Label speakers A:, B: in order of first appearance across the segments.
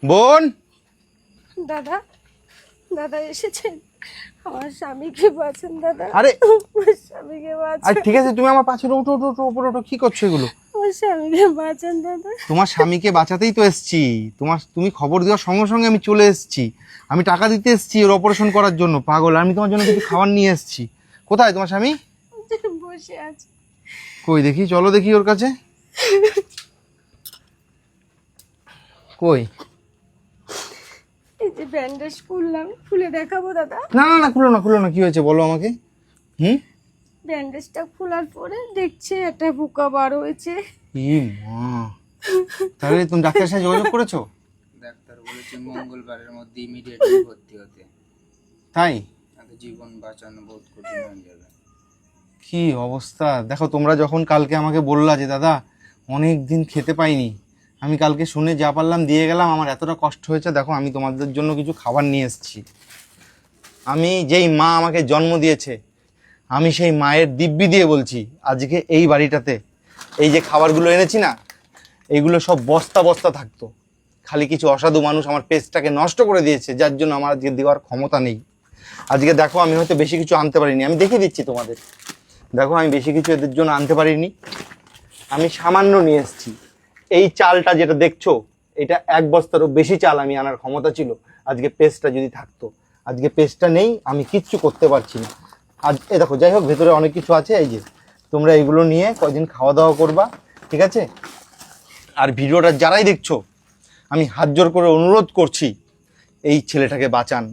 A: বোন,
B: দাদা, দাদা এসেছেন? আমার স্বামীকে বাঁচান দাদা।
A: আরে
B: আমার স্বামীকে
A: আরে
B: বাঁচান,
A: ঠিক আছে, তুমি আমার পাশে উঠো উঠো উঠো, উপরে ওঠো। কি করছো এগুলো?
B: আমার স্বামীকে বাঁচান দাদা।
A: তোমার স্বামীকে বাঁচাতেই তো এসছি। তুমি খবর দেওয়ার সঙ্গে সঙ্গে আমি চলে এসছি। আমি টাকা দিতে এসছি ওর অপারেশন করার জন্য। পাগল, আমি তোমার জন্য কিছু খাবার নিয়ে এসছি। কোথায় তোমার স্বামী?
B: বসে আছে।
A: কই দেখি, চলো দেখি ওর কাছে। কই?
B: এই যে ব্যান্ডেজ খুললাম, খুলে দেখাবো দাদা?
A: না না না, খুলো না খুলো না, কি হয়েছে বলো আমাকে।
B: ব্যান্ডেজটা খোলার পরে দেখছে একটা পোকা বার হয়েছে।
A: ই মা, তাহলে তুমি ডাক্তারের সাথে যোগাযোগ করেছো?
C: ডাক্তার বলেছে মঙ্গলবারের মধ্যে ইমিডিয়েটলি ভর্তি হতে।
A: তাই?
C: তাতে জীবন বাঁচানো বহুত কঠিন হয়ে যাবে।
A: কি অবস্থা দেখো। তোমরা যখন কালকে আমাকে বললা যে দাদা অনেক দিন খেতে পাইনি, আমি কালকে শুনে যা পারলাম দিয়ে গেলাম। আমার এতটা কষ্ট হয়েছে, দেখো আমি তোমাদের জন্য কিছু খাবার নিয়ে এসেছি। আমি যেই মা আমাকে জন্ম দিয়েছে, আমি সেই মায়ের দিব্যি দিয়ে বলছি, আজকে এই বাড়িটাতে এই যে খাবারগুলো এনেছি না, এইগুলো সব বস্তা বস্তা থাকতো। খালি কিছু অসাধু মানুষ আমার পেজটাকে নষ্ট করে দিয়েছে, যার জন্য আমার আজকে দেওয়ার ক্ষমতা নেই। আজকে দেখো আমি হয়তো বেশি কিছু আনতে পারিনি, আমি দেখিয়ে দিচ্ছি তোমাদের। দেখো আমি বেশি কিছু এদের জন্য আনতে পারিনি, আমি সামান্য নিয়ে এসেছি। এই চালটা যেটা দেখছো, এটা এক বস্তারও বেশি চাল আমি আনার ক্ষমতা ছিল আজকে পেস্টটা যদি থাকতো। আজকে পেস্টটা নেই, আমি কিচ্ছু করতে পারছি না। আজ এ দেখো, যাই হোক ভেতরে অনেক কিছু আছে। এই যে তোমরা এগুলো নিয়ে কয়দিন খাওয়া দাওয়া করবা, ঠিক আছে? আর ভিডিওটা যারাই দেখছো, আমি হাত জোর করে অনুরোধ করছি, এই ছেলেটাকে বাঁচান,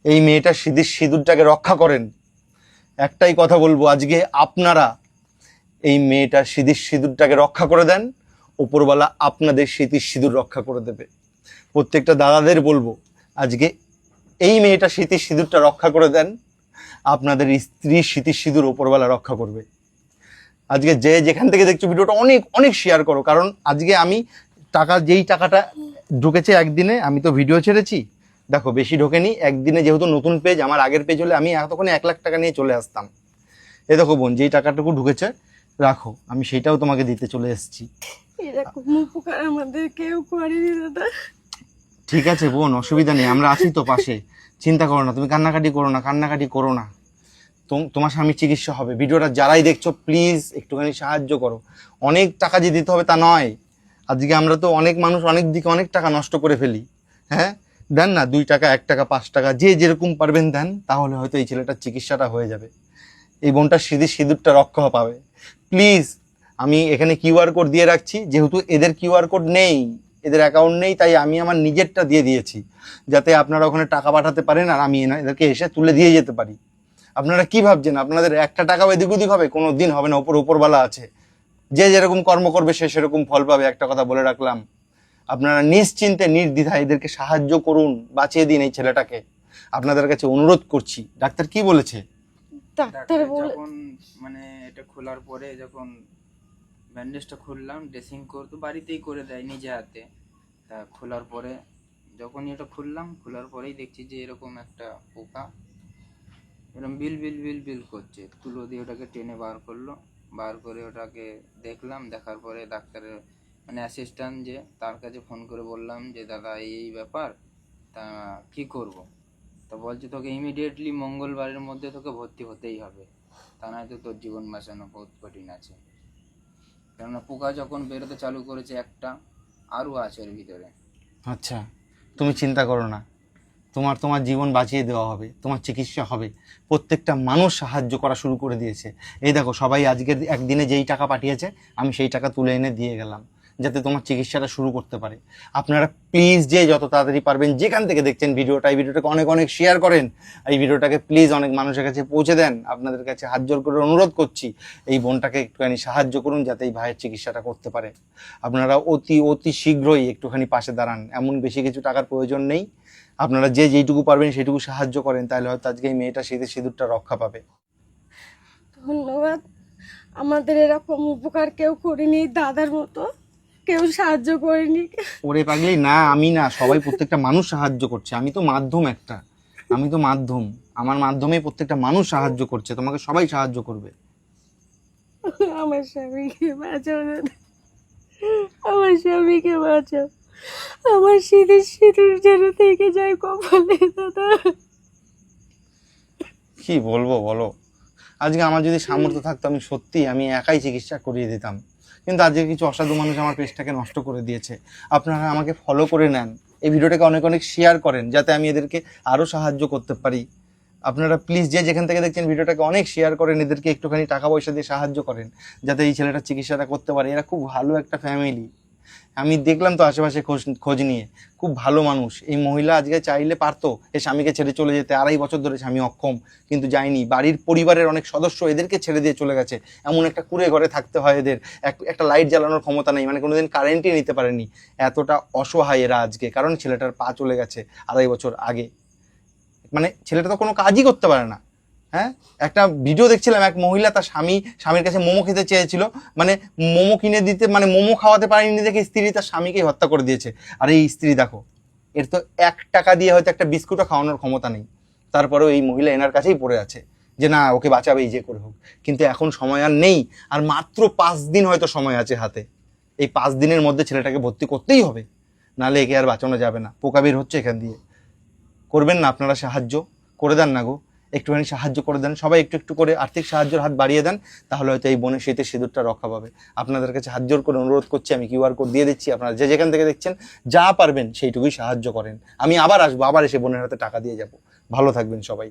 A: এই মেয়েটার সিঁদুরটাকে রক্ষা করেন। একটাই কথা বলবো, আজকে আপনারা এই মেয়েটার সিঁদুরটাকে রক্ষা করে দেন, ওপরওয়ালা আপনাদের সিঁদুর রক্ষা করে দেবে। প্রত্যেকটা দাদাদের বলবো, আজকে এই মেয়েটা সিঁদুরটা রক্ষা করে দেন, আপনাদের স্ত্রীর সিঁদুর ওপরওয়ালা রক্ষা করবে। আজকে যে যেখান থেকে দেখছো ভিডিওটা অনেক অনেক শেয়ার করো, কারণ আজকে আমি যেই টাকাটা ঢুকেছে একদিনে, আমি তো ভিডিও ছেড়েছি, দেখো বেশি ঢোকেনি একদিনে। যেহেতু নতুন পেজ, আমার আগের পেজ হলে আমি এতক্ষণে 1 লাখ টাকা নিয়ে চলে আসতাম। এ দেখো বোন, যেই টাকাটুকু ঢুকেছে রাখো, আমি সেইটাও তোমাকে দিতে চলে এসেছি।
B: এরকম উপকার আমাদের কেউ করেনি দাদা।
A: ঠিক আছে বোন, অসুবিধা নেই, আমরা আছি তো পাশে। চিন্তা করো না, তুমি কান্নাকাটি করো না, কান্নাকাটি করো না। তোমার স্বামীর চিকিৎসা হবে। ভিডিওটা যারাই দেখছো প্লিজ একটুখানি সাহায্য করো। অনেক টাকা যে দিতে হবে তা নয়। আজকে আমরা তো অনেক মানুষ অনেক দিকে অনেক টাকা নষ্ট করে ফেলি। হ্যাঁ, দেন না 2 টাকা, 1 টাকা, 5 টাকা, যে যেরকম পারবেন দেন, তাহলে হয়তো এই ছেলেটার চিকিৎসাটা হয়ে যাবে, এই বোনটার সিঁদুরটা রক্ষা পাবে। প্লিজ, আমি এখানে কিউআর কোড দিয়ে রাখছি। যেহেতু এদের কিউআর কোড নেই, এদের অ্যাকাউন্ট নেই, তাই আমি আমার নিজেরটা দিয়ে দিয়েছি, যাতে আপনারা ওখানে টাকা পাঠাতে পারেন আর আমি এদেরকে এসে তুলে দিয়ে যেতে পারি। আপনারা কি ভাবছেন আপনাদের একটা টাকাও এদিক ওদিক হবে? কোনো দিন হবে না। উপরওয়ালা আছে, যে যেরকম কর্ম করবে সে সেরকম ফল পাবে। একটা কথা বলে রাখলাম, আপনারা নিশ্চিন্তে নির্দ্বিধায় এদেরকে সাহায্য করুন, বাঁচিয়ে দিন এই ছেলেটাকে। আপনাদের কাছে অনুরোধ করছি। ডাক্তার কি বলেছে?
B: ডাক্তার
C: ডাক্তার
B: বলে
C: যখন মানে এটা খোলার পরে যখন ব্যান্ডেজটা খুললাম, ড্রেসিং করতো বাড়িতেই করে দেয় নিজে হাতে। তা খোলার পরে যখনই এটা খোলার পরেই দেখছি যে এরকম একটা পোকা এরকম বিল বিল বিল বিল করছে। তুলো দিয়ে ওটাকে টেনে বার করলো, বার করে ওটাকে দেখলাম। দেখার পরে ডাক্তারের মানে অ্যাসিস্ট্যান্ট যে, তার কাছে ফোন করে বললাম যে দাদা এই ব্যাপার, তা কি করব? তা বলছে তোকে ইমিডিয়েটলি মঙ্গলবারের মধ্যে তোকে ভর্তি হতেই হবে, তা নয়তো তোর জীবন বাঁচানো বহুত কঠিন আছে। কেননা পোকা যখন বেরোতে চালু করেছে একটা, আরও আছে এর ভিতরে।
A: আচ্ছা, তুমি চিন্তা করো না, তোমার জীবন বাঁচিয়ে দেওয়া হবে, তোমার চিকিৎসা হবে। প্রত্যেকটা মানুষ সাহায্য করা শুরু করে দিয়েছে। এই দেখো, সবাই আজকের একদিনে যেই টাকা পাঠিয়েছে, আমি সেই টাকা তুলে এনে দিয়ে গেলাম, যাতে তোমার চিকিৎসাটা শুরু করতে পারে। আপনারা প্লিজ যে যত তাড়াতাড়ি পারবেন, যেখান থেকে দেখছেন ভিডিওটা, এই ভিডিওটাকে অনেক অনেক শেয়ার করেন। এই ভিডিওটাকে প্লিজ অনেক মানুষের কাছে পৌঁছে দেন। আপনাদের কাছে হাত জোর করে অনুরোধ করছি, এই বোনটাকে একটুখানি সাহায্য করুন, যাতে এই ভাইয়ের চিকিৎসাটা করতে পারে। আপনারা অতি অতি শীঘ্রই একটুখানি পাশে দাঁড়ান। এমন বেশি কিছু টাকার প্রয়োজন নেই, আপনারা যে যেইটুকু পারবেন সেইটুকু সাহায্য করেন, তাহলে হয়তো আজকে এই মেয়েটা সিঁদুরটা রক্ষা পাবে।
B: ধন্যবাদ। আমাদের এরকম উপকার কেউ করেনি, দাদার মতো কেউ সাহায্য করেনি।
A: ওরে পাগলি, না আমি না, সবাই প্রত্যেকটা মানুষ সাহায্য করছে। আমি তো মাধ্যম একটা, আমি তো মাধ্যম, আমার মাধ্যমেই প্রত্যেকটা মানুষ সাহায্য করছে। তোমাকে সবাই সাহায্য করবে।
B: আমার স্বামীকে বাঁচাও দাদা, আমার স্বামীকে বাঁচাও। আমার সিঁদুর সিঁদুর যেন থেকে যায় কপালে দাদা।
A: কি বলবো বলো, আজকে আমার যদি সামর্থ্য থাকতো আমি সত্যি আমি একাই চিকিৎসা করিয়ে দিতাম, কিন্তু আজকে কিছু অসাধু মানুষ আমার পেজটাকে নষ্ট করে দিয়েছে। আপনারা আমাকে ফলো করে নেন, এই ভিডিওটাকে অনেক অনেক শেয়ার করেন যাতে আমি এদেরকে আরও সাহায্য করতে পারি। আপনারা প্লিজ যে যেখান থেকে দেখছেন ভিডিওটাকে অনেক শেয়ার করেন, এদেরকে একটুখানি টাকা পয়সা দিয়ে সাহায্য করেন যাতে এই ছেলেটার চিকিৎসাটা করতে পারে। এরা খুব ভালো একটা ফ্যামিলি, আমি দেখলাম তো আশেপাশে খোঁজ খোঁজ নিয়ে, খুব ভালো মানুষ। এই মহিলা আজকে চাইলে পারতো এই স্বামীকে ছেড়ে চলে যেতে, 2.5 বছর ধরে স্বামী অক্ষম, কিন্তু যায়নি। বাড়ির পরিবারের অনেক সদস্য এদেরকে ছেড়ে দিয়ে চলে গেছে, এমন একটা কুঁড়ে ঘরে থাকতে হয় এদের, একটা লাইট জ্বালানোর ক্ষমতা নেই, মানে কোনোদিন কারেন্টই নিতে পারেনি। এতটা অসহায় এরা আজকে, কারণ ছেলেটার পা চলে গেছে 2.5 বছর আগে। মানে ছেলেটা তো কোনো কাজই করতে পারে না। হ্যাঁ, একটা ভিডিও দেখছিলাম, এক মহিলা তার স্বামীর কাছে মোমো খেতে চেয়েছিল, মানে মোমো কিনে দিতে, মানে মোমো খাওয়াতে পারেনি দেখে স্ত্রী তার স্বামীকে হত্যা করে দিয়েছে। আর এই স্ত্রী দেখো, এর তো 1 টাকা দিয়ে হয়তো একটা বিস্কুটও খাওয়ানোর ক্ষমতা নেই, তারপরেও এই মহিলা এনার কাছেই পড়ে আছে যে না ওকে বাঁচাবেই যে করে হোক। কিন্তু এখন সময় আর নেই, আর মাত্র 5 দিন হয়তো সময় আছে হাতে। এই 5 দিনের মধ্যে ছেলেটাকে ভর্তি করতেই হবে, নাহলে একে আর বাঁচানো যাবে না। পোকা বের হচ্ছে এখান দিয়ে। করবেন না আপনারা সাহায্য? করে দেন না গো, একটুখানি সাহায্য করে দেন সবাই, একটু একটু করে আর্থিক সাহায্যের হাত বাড়িয়ে দেন, তাহলে হয়তো এই বোনের শীতের সিঁদুরটা রক্ষা পাবে। আপনাদের কাছে হাত জোর করে অনুরোধ করছি, আমি কিউআর কোড দিয়ে দিচ্ছি, আপনারা যে যেখান থেকে দেখছেন যা পারবেন সেইটুকুই সাহায্য করেন। আমি আবার আসবো, আবার এসে বোনের হাতে টাকা দিয়ে যাব। ভালো থাকবেন সবাই।